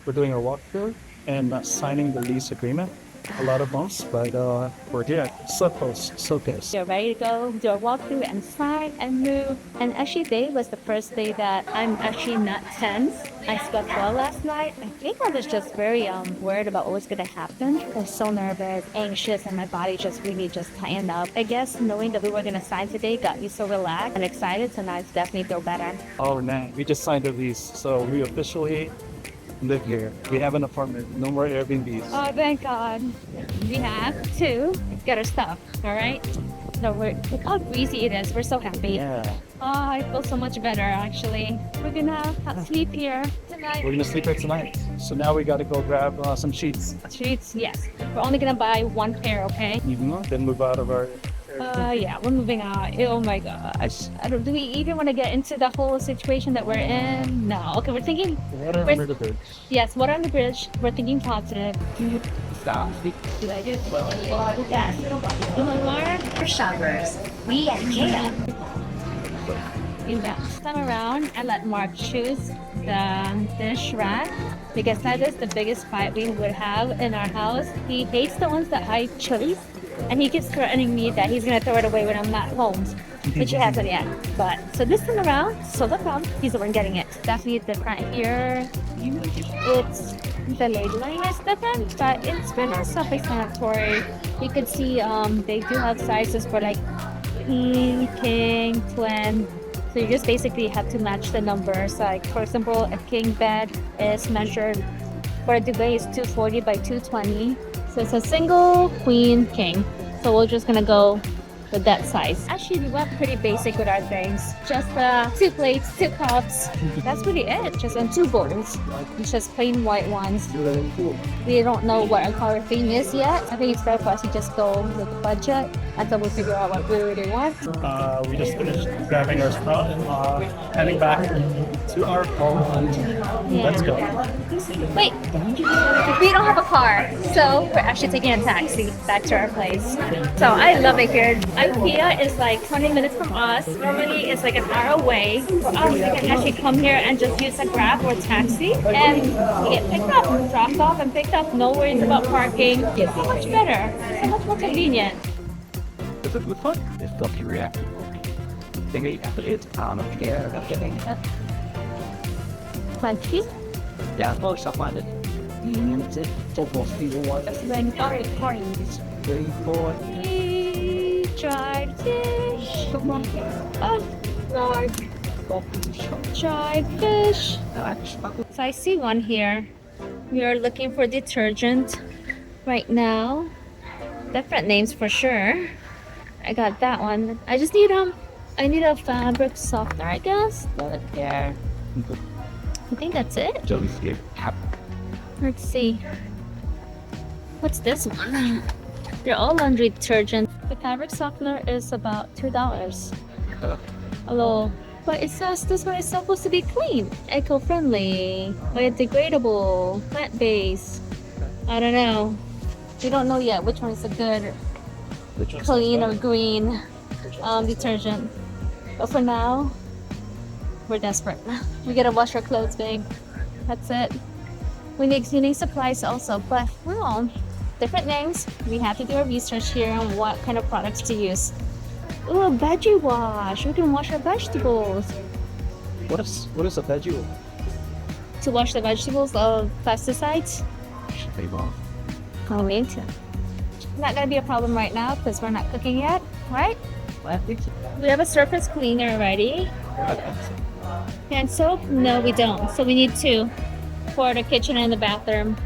we're doing a walkthrough and signing the lease agreement. A lot of bumps, but we're here. So close, so close. You're ready to go, do a walkthrough and sign and move. And actually today was the first day that I'm actually not tense. I slept well last night. I think I was just very worried about what was going to happen. I was so nervous, anxious, and my body just really just tightened up. I guess knowing that we were going to sign today got me so relaxed and excited, so now I definitely feel better. Oh man, we just signed a lease, so we officially live here. We have an apartment, no more Airbnbs. Oh, thank God. We have to get our stuff, all right? So look how breezy it is. We're so happy. Yeah. Oh, I feel so much better, actually. We're gonna sleep here tonight. We're gonna sleep here tonight. So now we gotta go grab some sheets. Sheets, yes. We're only gonna buy one pair, okay? Then move out of our... Yeah, we're moving out. Oh my gosh. Do we even want to get into the whole situation that we're in? No. Okay, we're thinking... Water under the bridge. Yes, water on the bridge. We're thinking positive. Stop. Yes. For shoppers, we at Ikea. This time around, I let Mark choose the dish rack because that is the biggest fight we would have in our house. He hates the ones that I chose, and he keeps threatening me that he's gonna throw it away when I'm not home, which he hasn't yet. But so this time around, he's the one getting it. Definitely different here. It's the labeling is different, but it's pretty self-explanatory. You could see they do have sizes for like queen, king, twin. So you just basically have to match the numbers. Like for example, a king bed is measured for a duvet is 240 by 220. So it's a single, queen, king. So we're just gonna go with that size. Actually, we went pretty basic with our things. Just 2 plates, 2 cups. That's really it. Just on 2 bowls. It's just plain white ones. We don't know what our color theme is yet. I think it's better for us to just go with budget until we figure out what we really want. We just finished grabbing our stuff and heading back to our home. Yeah. Let's go. Wait, we don't have a car, so we're actually taking a taxi back to our place. So I love it here. Ikea is like 20 minutes from us. Normally it's like an hour away. For us, we can actually come here and just use a Grab or taxi and get picked up, dropped off and picked up. No worries about parking. It's so much better, so much more convenient. Is it good fun? It's got you react. Think it's on of care. Plenty. Yeah, most of it. It's it. Most people want it. Then orange. 3, 4. Dried fish. Oh, dried fish. So I see one here. We are looking for detergent right now. Different names for sure. I got that one. I just need I need a fabric softener, I guess. But there. I think that's it. Let's see. What's this one? They're all laundry detergent. The fabric softener is about $2. Hello. But it says this one is supposed to be clean, eco-friendly, biodegradable, plant-based. I don't know. We don't know yet which one is a good clean or green detergent. But for now, we're desperate. We gotta wash our clothes, babe. That's it. We need cleaning supplies also, but we're on different names. We have to do our research here on what kind of products to use. Ooh, veggie wash. We can wash our vegetables. What is a veggie? To wash the vegetables of pesticides? Oh, we need to. Not gonna be a problem right now because we're not cooking yet, right? We have a surface cleaner already. Hand soap? No, we don't. So we need 2 for the kitchen and the bathroom.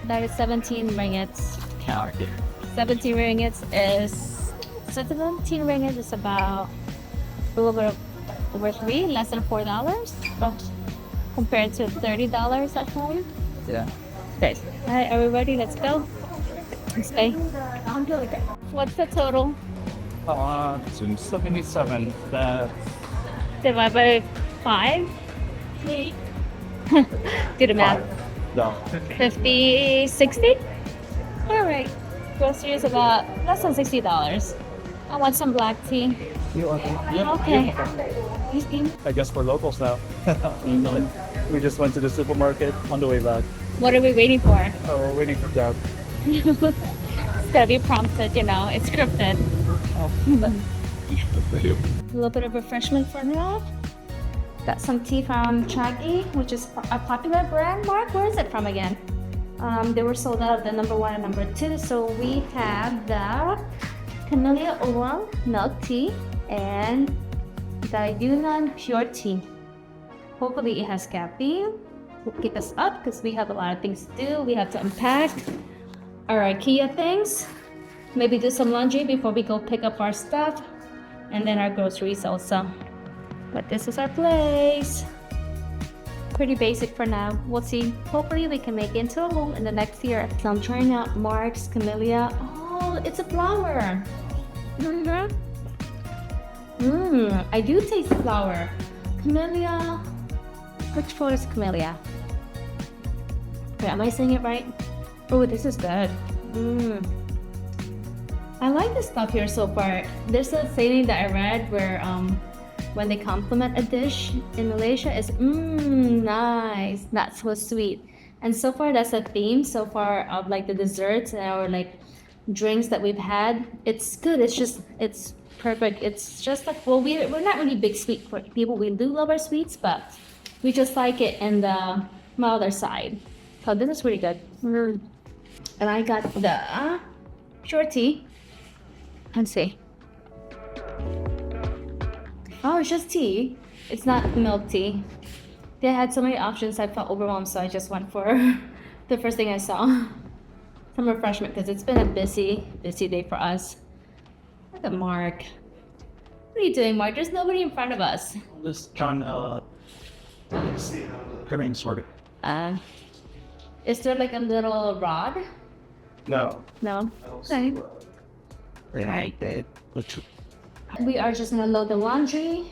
That is 17 ringgits. 17 ringgits is about a little bit over 3, less than $4 compared to $30 at home. Yeah. Okay. Alright, are we ready? Let's go. Let's go. What's the total? 77. Divided by 5? Do the math. No. 50, 60? Alright. Groceries about less than $60. I want some black tea. Okay. I guess we're locals now. We just went to the supermarket on the way back. What are we waiting for? Oh, we're waiting for that. It's gotta be prompted, you know, it's scripted. A little bit of refreshment for now. Got some tea from Chaggy, which is a popular brand. Mark, where is it from again? They were sold out of the number 1 and number 2. So we have the Camellia Oolong milk tea and the Yunnan pure tea. Hopefully it has caffeine. Will keep us up because we have a lot of things to do. We have to unpack our IKEA things. Maybe do some laundry before we go pick up our stuff. And then our groceries also. But this is our place. Pretty basic for now. We'll see. Hopefully we can make it into a home in the next year. So I'm trying out Mark's Camellia. Oh, it's a flower. I do taste flower. Camellia. Which flower is Camellia? Wait, am I saying it right? Oh, this is good. I like the stuff here so far. There's a saying that I read where when they compliment a dish in Malaysia, it's nice, not so sweet. And so far that's a theme so far of like the desserts or like drinks that we've had. It's good. It's perfect. It's just like, well, we're not really big sweet people. We do love our sweets, but we just like it in the milder side. So this is really good. And I got the pure tea. Let's see. Oh, it's just tea. It's not milk tea. They had so many options, I felt overwhelmed, so I just went for the first thing I saw. Some refreshment, because it's been a busy day for us. Look at Mark. What are you doing, Mark? There's nobody in front of us. Just trying to see how the Caryn sorted. Is there like a little rod? No. No? Okay. Right. We are just gonna load the laundry,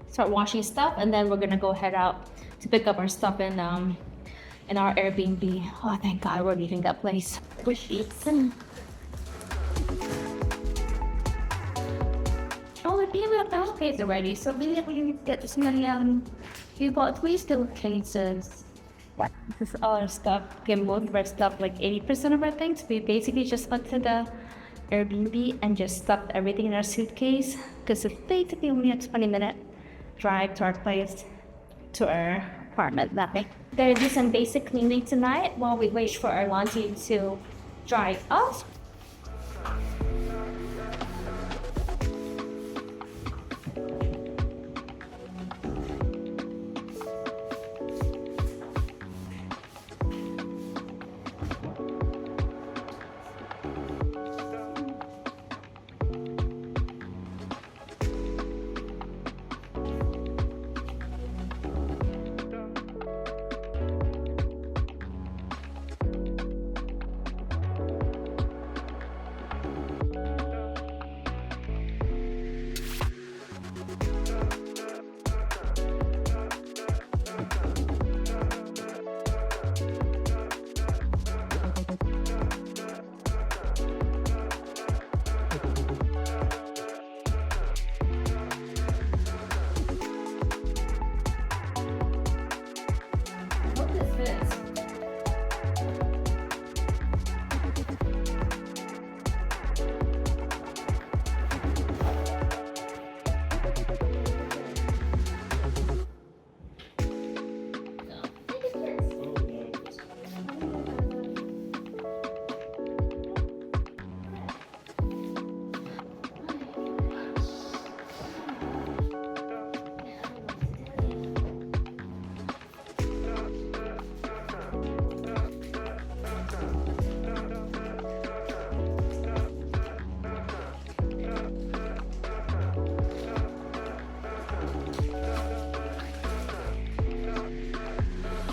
start washing stuff, and then we're gonna go head out to pick up our stuff in our Airbnb. Oh, thank God we're leaving that place. Oh, the people have house pays already, so maybe we need to get this many we bought 3 still cases. This is all our stuff. Get most of our stuff, like 80% of our things. We basically just went to the Airbnb and just stuffed everything in our suitcase because it's basically only a 20-minute drive to our place, to our apartment. Nothing. Gonna do some basic cleaning tonight while we wait for our laundry to dry off.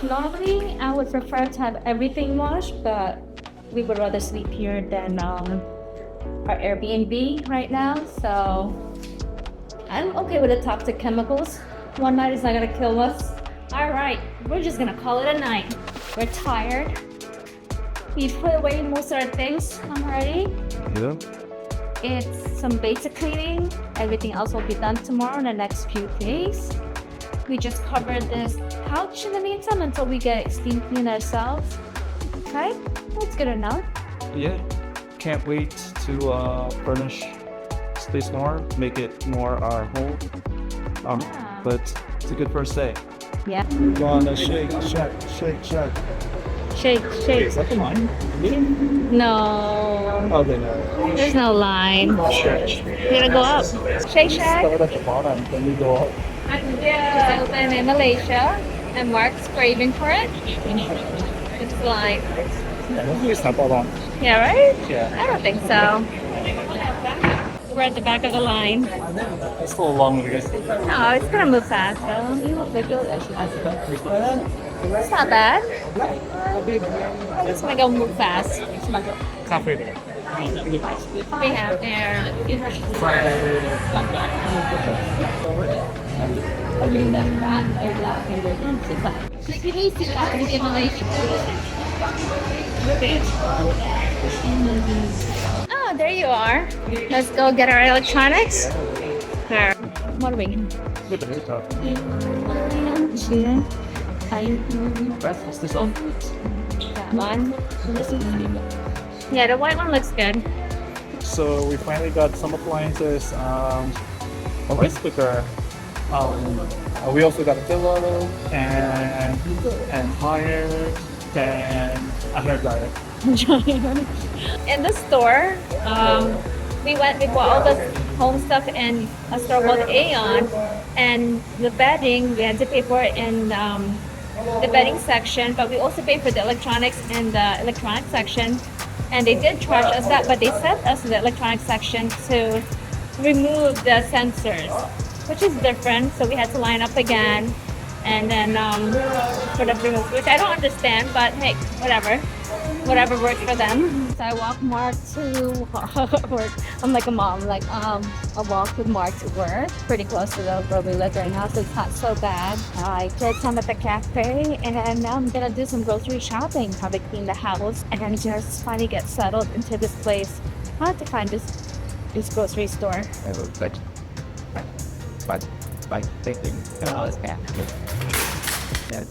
Normally, I would prefer to have everything washed, but we would rather sleep here than our Airbnb right now. So I'm okay with the toxic chemicals. One night is not gonna kill us. All right, we're just gonna call it a night. We're tired. We've put away most of our things already. Yeah. It's some basic cleaning. Everything else will be done tomorrow in the next few days. We just covered this couch in the meantime until we get steam clean ourselves. Okay, that's good enough. Yeah, can't wait to furnish space more, make it more our home. But it's a good first day. Yeah. Go on a shake. Shake, shake. Is that the line? No, Oh, they know. there's no line. You gotta go up. Shake Shack. Start at the bottom, then we go up. It's open in Malaysia, and Mark's craving for it. It's the line. Yeah, hopefully it's not that long. Yeah, right? Yeah. I don't think so. We're at the back of the line. It's still a long way. No, it's gonna move fast though. It's not bad. It's gonna go move fast. Halfway there. We have there. Oh, there you are. Let's go get our electronics. There. What are we getting? With the haircut. Breakfast is on. That one. Yeah, the white one looks good. So we finally got some appliances. A rice cooker. We also got a pillow and iron and a hair dryer. In the store, we bought all the home stuff in a store called Aeon, and the bedding we had to pay for it in the bedding section, but we also paid for the electronics in the electronics section, and they did charge us that, but they sent us to the electronics section to remove the sensors, which is different, so we had to line up again, and then for the remove, which I don't understand, but hey, whatever works for them. So I walk Mark to work. I'm like a mom, like I walk with Mark to work, pretty close to where we live right now, so it's not so bad. I did some at the cafe, and now I'm gonna do some grocery shopping, probably clean the house, and just finally get settled into this place. I have to find this grocery store. I will like, but thinking,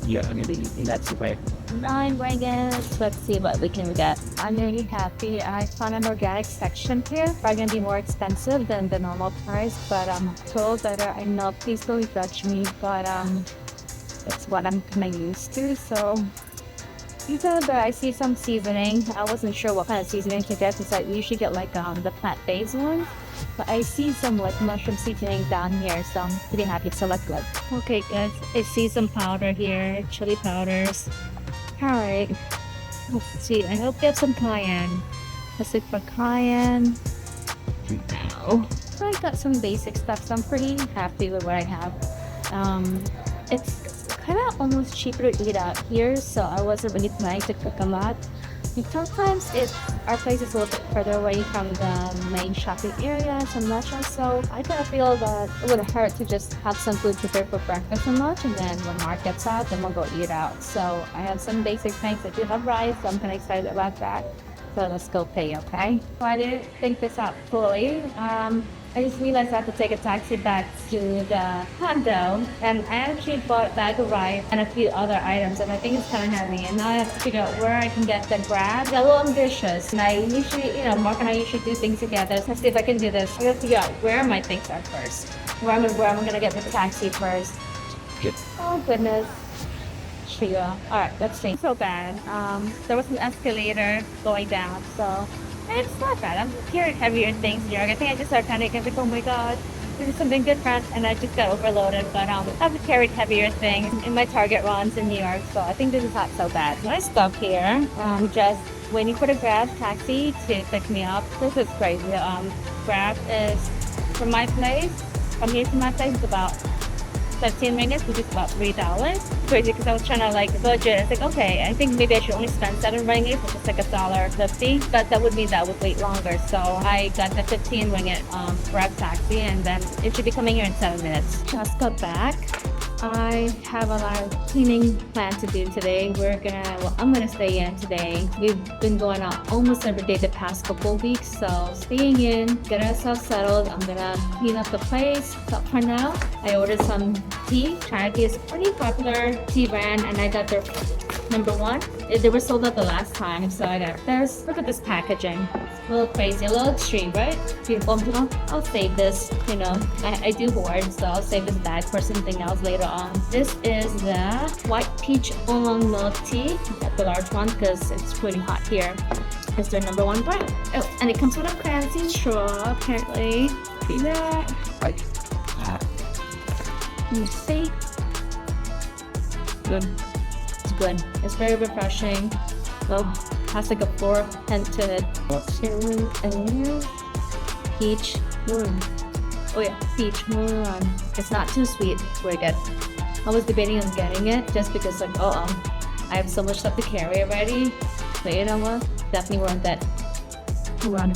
yeah, I mean, that's the way. 9 ringgits. Let's see what we can get. I'm really happy. I found an organic section here. Probably gonna be more expensive than the normal price, but I'm told that I know, please don't judge me, but it's what I'm kind of used to. So but I see some seasoning. I wasn't sure what kind of seasoning to get because I usually get like the plant-based one. But I see some like mushroom seasoning down here, so I'm pretty happy to select good. Okay guys, I see some powder here, chili powders. Alright, let's see, I hope they have some cayenne. Let's look for cayenne. No. I got some basic stuff, so I'm pretty happy with what I have. It's kind of almost cheaper to eat out here, so I wasn't really planning to cook a lot. And sometimes our place is a little bit further away from the main shopping area, so I'm not sure. So I kind of feel that it would hurt to just have some food prepared for breakfast and lunch, and then when Mark gets out, then we'll go eat out. So I have some basic things. I do have rice, so I'm kind of excited about that. So let's go pay, okay? So I didn't think this out fully. I just realized I have to take a taxi back to the condo, and I actually bought a bag of rice and a few other items, and I think it's kind of heavy, and now I have to figure out where I can get the Grab. It's a little ambitious, and I usually, Mark and I usually do things together. So let's see if I can do this. I gotta figure out where my things are first. Where I'm gonna get the taxi first. Good. Oh goodness. Sure. Alright, let's see. So bad. There was an escalator going down, so it's not bad. I'm carrying heavier things here. I think I just started panicking. I was like, oh my god, this is something different, and I just got overloaded. But I've carried heavier things in my Target runs in New York, so I think this is not so bad. I stop here. Just waiting for the Grab taxi to pick me up. This is crazy. Grab is from my place. From here to my place is about 15 ringgit, which is about $3. Crazy, because I was trying to like budget. It's like, okay, I think maybe I should only spend 7 ringgit, which is like $1.50, but that would mean that I would wait longer. So I got the 15 ringgit Grab taxi, and then it should be coming here in 7 minutes. Just got back. I have a lot of cleaning plan to do today. I'm gonna stay in today. We've been going out almost every day the past couple of weeks, so staying in, get ourselves settled. I'm gonna clean up the place. But for now, I ordered some tea. Chai tea is a pretty popular tea brand, and I got their number 1. They were sold out the last time, so I got this. Look at this packaging. It's a little crazy, a little extreme, right? Beautiful. I'll save this, you know. I do hoard, so I'll save this bag for something else later on. This is the white peach oolong milk tea. Got the large one because it's pretty hot here. It's their #1 brand. Oh, and it comes with a fancy straw, apparently. See that? You see? Good. It's good. It's very refreshing. Well, has like a floral hint to it. Peach. Oh yeah, peach. It's not too sweet. It's very good. I was debating on getting it just because like, I have so much stuff to carry already. But you know what? Definitely worth it. I'm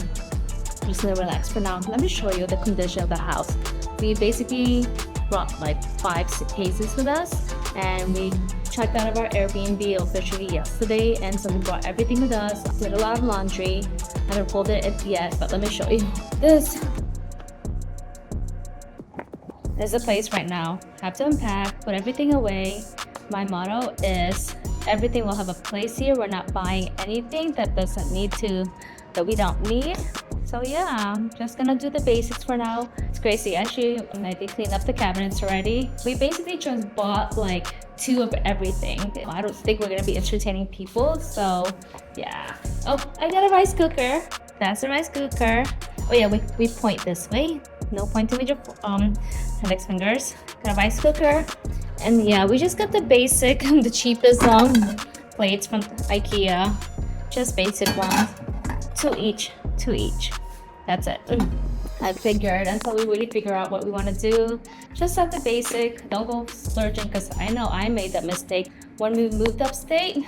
just gonna relax for now. Let me show you the condition of the house. We basically brought like 5 suitcases with us, and we checked out of our Airbnb officially yesterday, and so we brought everything with us. Did a lot of laundry. I haven't folded it yet, but let me show you. This is the place right now. Have to unpack, put everything away. My motto is everything will have a place here. We're not buying anything that doesn't need to, that we don't need. So yeah, I'm just gonna do the basics for now. It's crazy. Actually, I did clean up the cabinets already. We basically just bought like 2 of everything. I don't think we're gonna be entertaining people, so yeah. Oh, I got a rice cooker. That's a rice cooker. Oh yeah, we point this way. No pointing with your index fingers. Got a rice cooker. And yeah, we just got the basic, the cheapest plates from Ikea. Just basic ones. 2 each. That's it. I figured until we really figure out what we want to do, just have the basic. Don't go splurging, because I know I made that mistake when we moved upstate.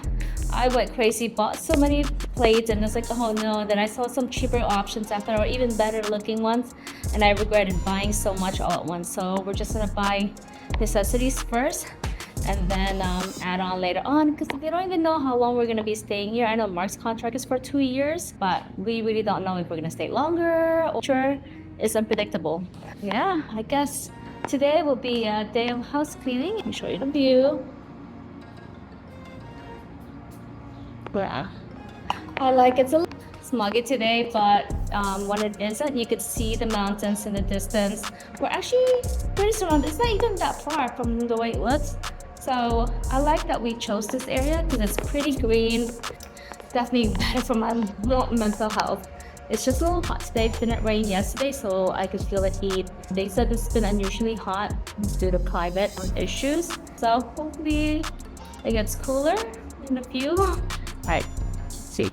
I went crazy, bought so many plates, and it's like, oh no. Then I saw some cheaper options after, or even better looking ones, and I regretted buying so much all at once. So we're just gonna buy necessities first, and then add on later on, because we don't even know how long we're gonna be staying here. I know Mark's contract is for 2 years, but we really don't know if we're gonna stay longer, or sure, it's unpredictable. Yeah, I guess today will be a day of house cleaning. Let me show you the view. Yeah, I like it's a little smoggy today, but when it isn't, you could see the mountains in the distance. We're actually pretty surrounded. It's not even that far from the way it looks. So I like that we chose this area because it's pretty green. Definitely better for my mental health. It's just a little hot today. It didn't rain yesterday, so I could feel the heat. They said it's been unusually hot due to climate issues. So hopefully it gets cooler in a few. All right, see.